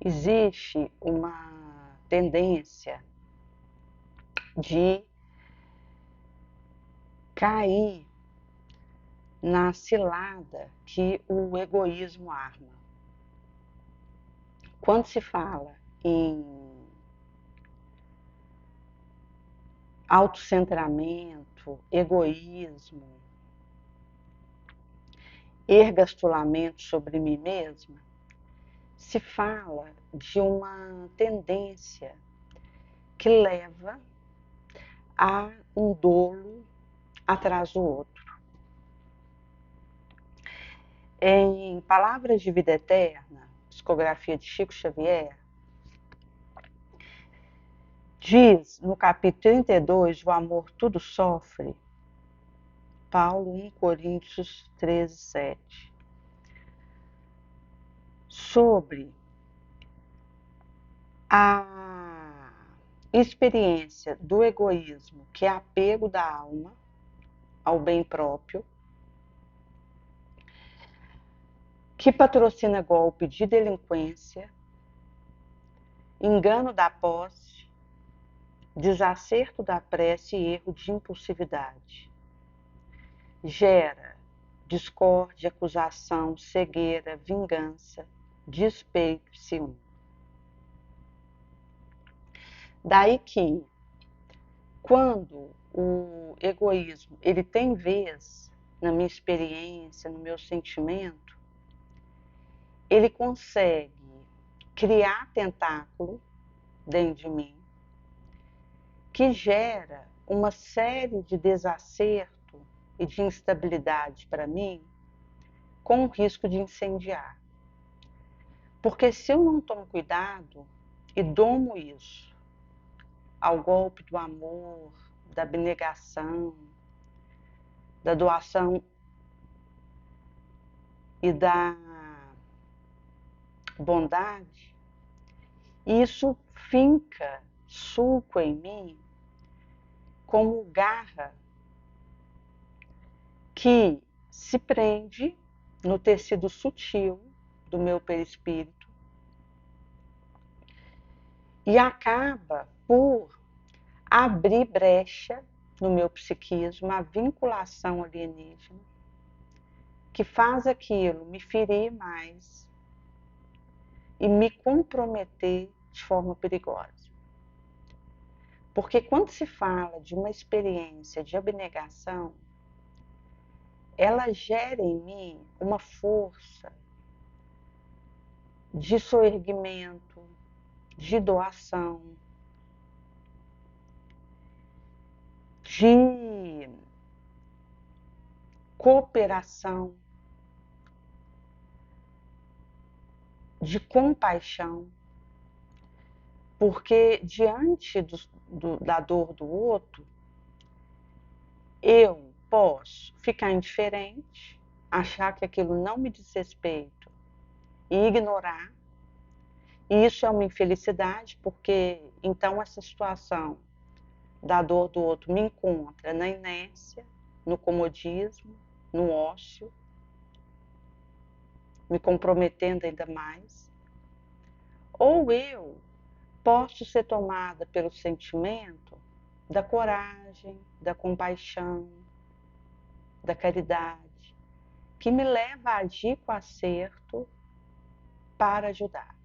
existe uma tendência de cair na cilada que o egoísmo arma. Quando se fala em autocentramento, egoísmo, ergastulamento sobre mim mesma, se fala de uma tendência que leva a um dolo atrás do outro. Em Palavras de Vida Eterna, psicografia de Chico Xavier, diz no capítulo 32, o amor tudo sofre, Paulo 1 Coríntios 13, 7, sobre a experiência do egoísmo, que é apego da alma ao bem próprio, que patrocina golpe de delinquência, engano da posse, desacerto da prece e erro de impulsividade. Gera discórdia, acusação, cegueira, vingança, despeito e ciúme. Daí que, quando o egoísmo ele tem vez na minha experiência, no meu sentimento, ele consegue criar tentáculo dentro de mim que gera uma série de desacerto e de instabilidade para mim, com o risco de incendiar. Porque se eu não tomo cuidado e domo isso ao golpe do amor, da abnegação, da doação e da bondade, isso finca sulco em mim como garra que se prende no tecido sutil do meu perispírito e acaba por abrir brecha no meu psiquismo, a vinculação alienígena, que faz aquilo me ferir mais e me comprometer de forma perigosa. Porque quando se fala de uma experiência de abnegação, ela gera em mim uma força de soerguimento, de doação, de cooperação, de compaixão, porque diante da dor do outro, eu posso ficar indiferente, achar que aquilo não me diz respeito e ignorar. E isso é uma infelicidade, porque então essa situação da dor do outro me encontra na inércia, no comodismo, no ócio, me comprometendo ainda mais. Ou eu posso ser tomada pelo sentimento da coragem, da compaixão, da caridade, que me leva a agir com acerto para ajudar.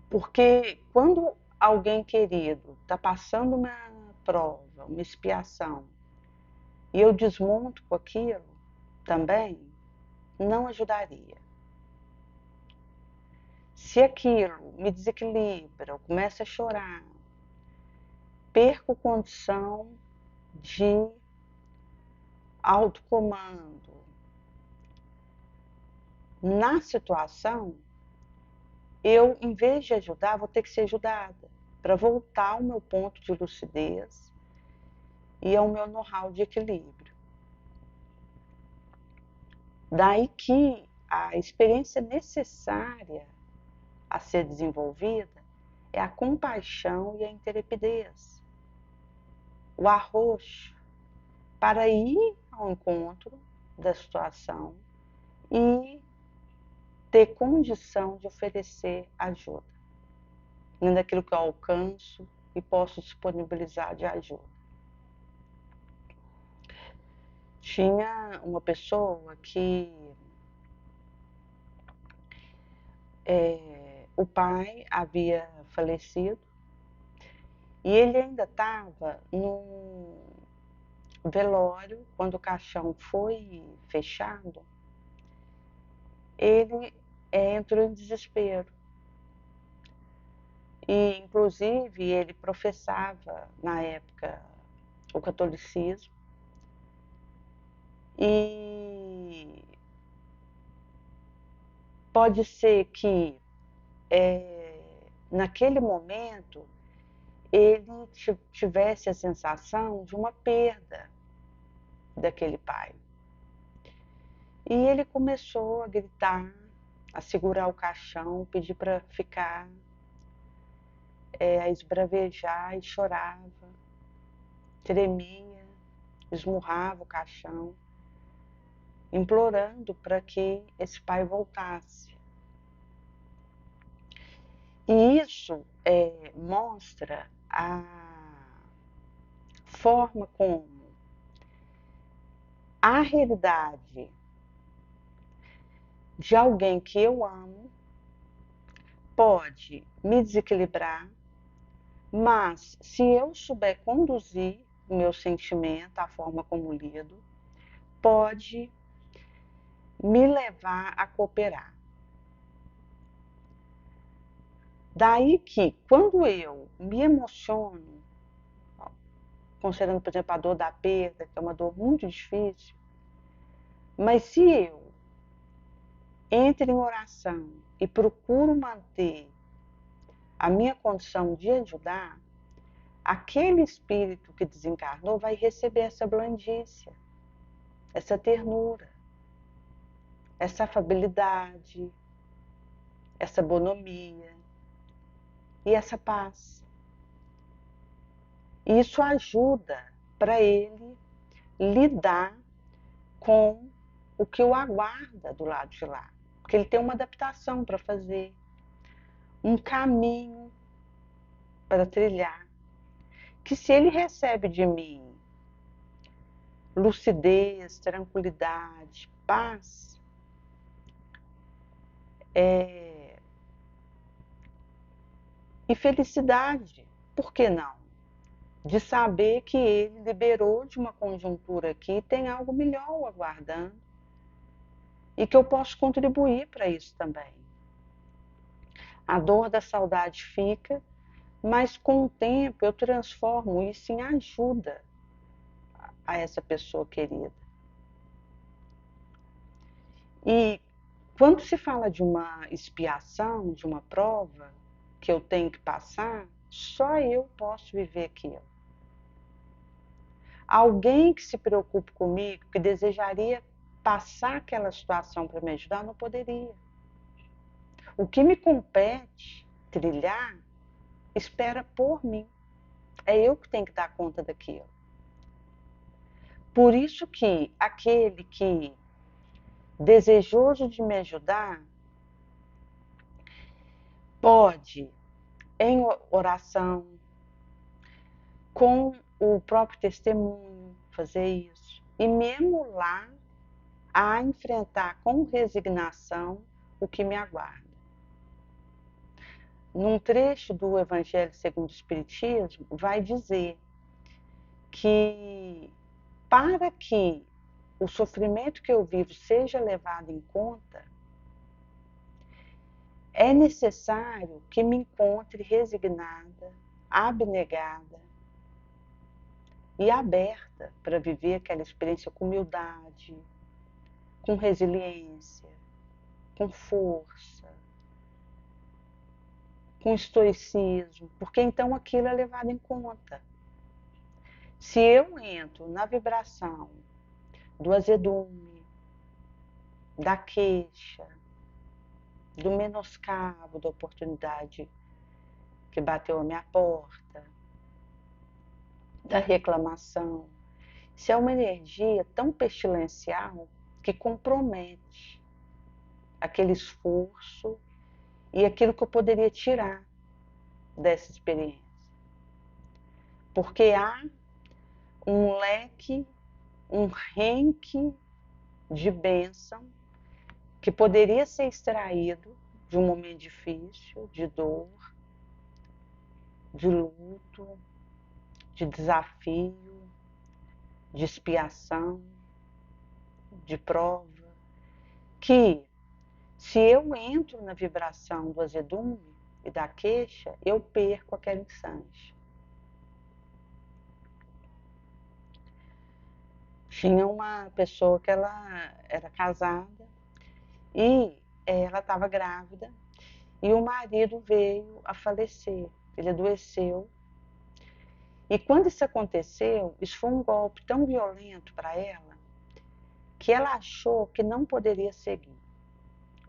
Porque quando alguém querido está passando uma prova, uma expiação, e eu desmonto com aquilo, também não ajudaria. Se aquilo me desequilibra, eu começo a chorar, perco condição de autocomando na situação, eu, em vez de ajudar, vou ter que ser ajudada para voltar ao meu ponto de lucidez e ao meu know-how de equilíbrio. Daí que a experiência necessária a ser desenvolvida é a compaixão e a intrepidez, o arrojo para ir ao encontro da situação e ter condição de oferecer ajuda, nem daquilo que eu alcanço e posso disponibilizar de ajuda. Tinha uma pessoa que o pai havia falecido e ele ainda estava num velório. Quando o caixão foi fechado, ele entrou em desespero. E, inclusive, ele professava, na época, o catolicismo. E pode ser que, naquele momento, ele tivesse a sensação de uma perda daquele pai. E ele começou a gritar, a segurar o caixão, pedir para ficar, a esbravejar, e chorava, tremia, esmurrava o caixão, implorando para que esse pai voltasse. E isso mostra a forma como a realidade de alguém que eu amo pode me desequilibrar, mas se eu souber conduzir o meu sentimento, a forma como lido, pode me levar a cooperar. Daí que, quando eu me emociono, considerando, por exemplo, a dor da perda, que é uma dor muito difícil, mas se eu entro em oração e procuro manter a minha condição de ajudar, aquele espírito que desencarnou vai receber essa blandícia, essa ternura, essa afabilidade, essa bonomia e essa paz. Isso ajuda para ele lidar com o que o aguarda do lado de lá, porque ele tem uma adaptação para fazer, um caminho para trilhar, que se ele recebe de mim lucidez, tranquilidade, paz, e felicidade, por que não? De saber que ele liberou de uma conjuntura aqui e tem algo melhor o aguardando e que eu posso contribuir para isso também. A dor da saudade fica, mas com o tempo eu transformo isso em ajuda a essa pessoa querida. E quando se fala de uma expiação, de uma prova que eu tenho que passar, só eu posso viver aquilo. Alguém que se preocupe comigo, que desejaria passar aquela situação para me ajudar, não poderia. O que me compete trilhar, espera por mim. É eu que tenho que dar conta daquilo. Por isso que aquele que, desejoso de me ajudar, pode, em oração, com o próprio testemunho, fazer isso. E me emular a enfrentar com resignação o que me aguarda. Num trecho do Evangelho segundo o Espiritismo, vai dizer que para que o sofrimento que eu vivo seja levado em conta, é necessário que me encontre resignada, abnegada e aberta para viver aquela experiência com humildade, com resiliência, com força, com estoicismo, porque então aquilo é levado em conta. Se eu entro na vibração do azedume, da queixa, do menoscabo da oportunidade que bateu à minha porta, da reclamação, se é uma energia tão pestilencial que compromete aquele esforço e aquilo que eu poderia tirar dessa experiência. Porque há um leque, um renque de bênção que poderia ser extraído de um momento difícil, de dor, de luto, de desafio, de expiação, de prova, que se eu entro na vibração do azedume e da queixa, eu perco aquela instante. Tinha uma pessoa que ela era casada e ela estava grávida e o marido veio a falecer. Ele adoeceu. E quando isso aconteceu, isso foi um golpe tão violento para ela que ela achou que não poderia seguir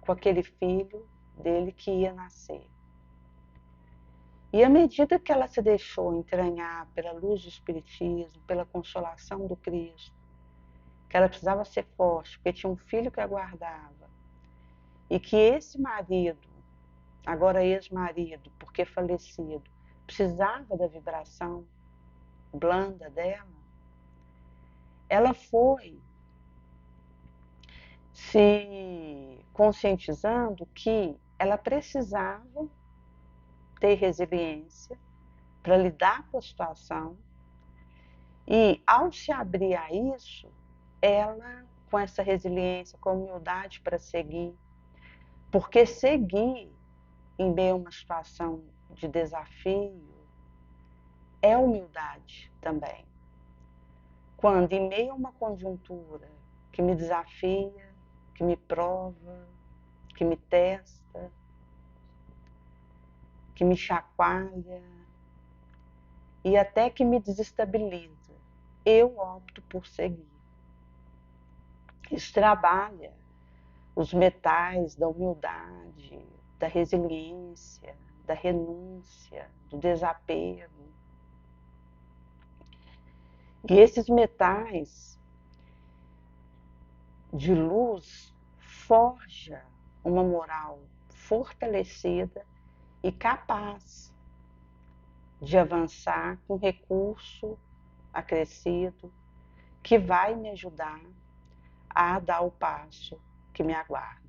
com aquele filho dele que ia nascer. E à medida que ela se deixou entranhar pela luz do Espiritismo, pela consolação do Cristo, que ela precisava ser forte, porque tinha um filho que aguardava, e que esse marido, agora ex-marido, porque falecido, precisava da vibração blanda dela, ela foi se conscientizando que ela precisava ter resiliência para lidar com a situação e, ao se abrir a isso, ela, com essa resiliência, com a humildade para seguir, porque seguir em meio a uma situação de desafio é humildade também. Quando, em meio a uma conjuntura que me desafia, que me prova, que me testa, que me chacoalha e até que me desestabiliza, eu opto por seguir. Isso trabalha os metais da humildade, da resiliência, da renúncia, do desapego. E esses metais de luz forja uma moral fortalecida e capaz de avançar com recurso acrescido que vai me ajudar a dar o passo que me aguarda.